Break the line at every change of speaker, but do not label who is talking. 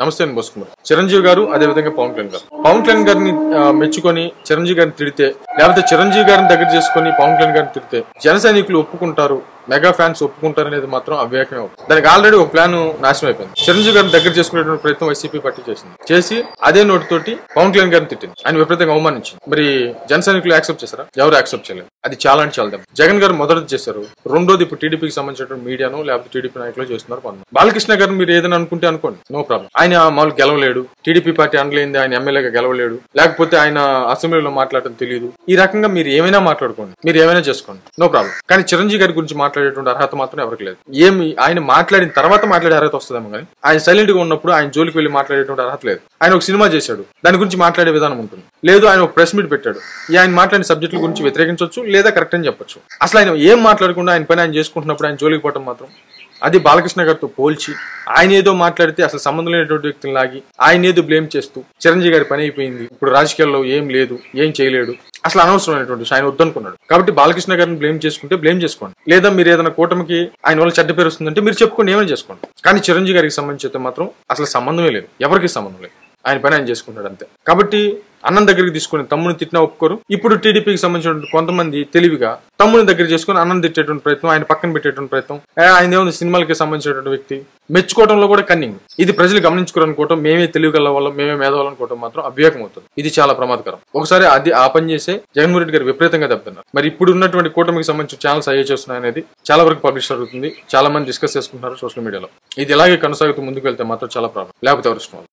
నమస్తే అండి బోసుకుమార్. చిరంజీవి గారు అదేవిధంగా పవన్ కళ్యాణ్ గారిని మెచ్చుకొని చిరంజీవి గారిని తిడితే, లేకపోతే చిరంజీవి గారిని దగ్గర చేసుకుని పవన్ కళ్యాణ్ గారిని తిడితే జన సైనికులు ఒప్పుకుంటారు, మెగా ఫ్యాన్స్ ఒప్పుకుంటారు అనేది మాత్రం అవ్యాఖ్యం అవుతుంది. దానికి ఆల్రెడీ ఒక ప్లాన్ నాశనం అయిపోయింది. చిరంజీవి గారిని దగ్గర చేసుకునేటువంటి ప్రయత్నం వైసీపీ పార్టీ చేసి అదే నోటితోటి పవన్ కళ్యాణ్ గారిని తిట్టింది, ఆయన విపరీతంగా అవమానించింది. మరి జన సైనికులు యాక్సెప్ట్ చేశారా? ఎవరు యాక్సెప్ట్ చేయలేదు. అది చాలా అంటే చాలా. జగన్ గారు మొదటి చేశారు, రెండోది ఇప్పుడు టీడీపీకి సంబంధించిన మీడియాను లేకపోతే టీడీపీ నాయకులు చేస్తున్నారు. బాలకృష్ణ గారు మీరు ఏదైనా అనుకుంటే అనుకోండి, నో ప్రాబ్లం. ఆయన మామూలు గెలవలేడు, టీడీపీ పార్టీ అనలేంది, ఆయన ఎమ్మెల్యేగా గెలవలేడు, లేకపోతే ఆయన అసెంబ్లీలో మాట్లాడటం తెలియదు. ఈ రకంగా మీరు ఏమైనా మాట్లాడుకోండి, మీరు ఏమైనా చేసుకోండి, నో ప్రాబ్లం. కానీ చిరంజీవి గారి గురించి మాట్లాడేటువంటి అర్హత మాత్రం ఎవరికి లేదు. ఆయన మాట్లాడిన తర్వాత మాట్లాడే అర్హత వస్తుందేమో కానీ ఆయన సైలెంట్ గా ఉన్నప్పుడు ఆయన జోలికి వెళ్లి మాట్లాడేటువంటి అర్హత లేదు. ఆయన ఒక సినిమా చేశాడు, దాని గురించి మాట్లాడే విధానం ఉంటుంది. లేదు ఆయన ఒక ప్రెస్ మీట్ పెట్టాడు, ఆయన మాట్లాడిన సబ్జెక్టుల గురించి వ్యతిరేకించవచ్చు లేదా కరెక్ట్ అని చెప్పొచ్చు. అసలు ఆయన ఏం మాట్లాడకుండా ఆయన పని ఆయన చేసుకుంటున్నప్పుడు ఆయన జోలికి పోవటం మాత్రం, అది బాలకృష్ణ గారితో పోల్చి ఆయన ఏదో మాట్లాడితే అసలు సంబంధం లేనటువంటి వ్యక్తులు లాగి ఆయన ఏదో బ్లేమ్ చేస్తూ చిరంజీవి గారి పని అయిపోయింది, ఇప్పుడు రాజకీయాల్లో ఏం లేదు, ఏం చేయలేడు, అసలు అనవసరమైనటువంటి ఆయన వద్దనుకున్నాడు. కాబట్టి బాలకృష్ణ గారిని బ్లేమ్ చేసుకుంటే బ్లేమ్ చేసుకోండి, లేదా మీరు ఏదైనా కూటమికి ఆయన వల్ల చెడ్డ పేరు వస్తుందంటే మీరు చెప్పుకోండి, ఏమైనా చేసుకోండి. కానీ చిరంజీవి గారికి సంబంధించి మాత్రం అసలు సంబంధమే లేదు, ఎవరికి సంబంధం లేదు. ఆయన పని ఆయన చేసుకుంటాడు అంతే. కాబట్టి అన్నం దగ్గరికి తీసుకుని తమ్ముని తిట్టినా ఒప్పుకోరు. ఇప్పుడు టీడీపీకి సంబంధించిన కొంతమంది తెలివిగా తమ్ముని దగ్గర చేసుకుని అన్నం తిట్టేటువంటి ప్రయత్నం, ఆయన పక్కన పెట్టేటువంటి ప్రయత్నం. ఆయన ఏముంది, సినిమాలకి సంబంధించినటువంటి వ్యక్తి, మెచ్చుకోవడంలో కూడా కన్నింగ్. ఇది ప్రజలు గమనించుకోరనుకోవటం, మేమే తెలివిగల వాళ్ళం, మేమే మేధావాలనుకోవడం మాత్రం అవ్యాకం అవుతుంది. ఇది చాలా ప్రమాదకరం. ఒకసారి అది ఆ పని చేసే జగన్మోహన్ రెడ్డి గారు విపరీతంగా దెబ్బతిన్నారు. మరి ఇప్పుడు ఉన్నటువంటి కూటమికి సంబంధించిన ఛానల్స్ అయ్యే చేస్తున్నాయి అనేది చాలా వరకు పబ్లిష్ అవుతుంది, చాలా మంది డిస్కస్ చేసుకుంటున్నారు సోషల్ మీడియాలో. ఇది ఇలాగే కొనసాగుతూ ముందుకు వెళ్తే మాత్రం చాలా ప్రాబ్లం, లేకపోతే ఎవరు ఇష్టం.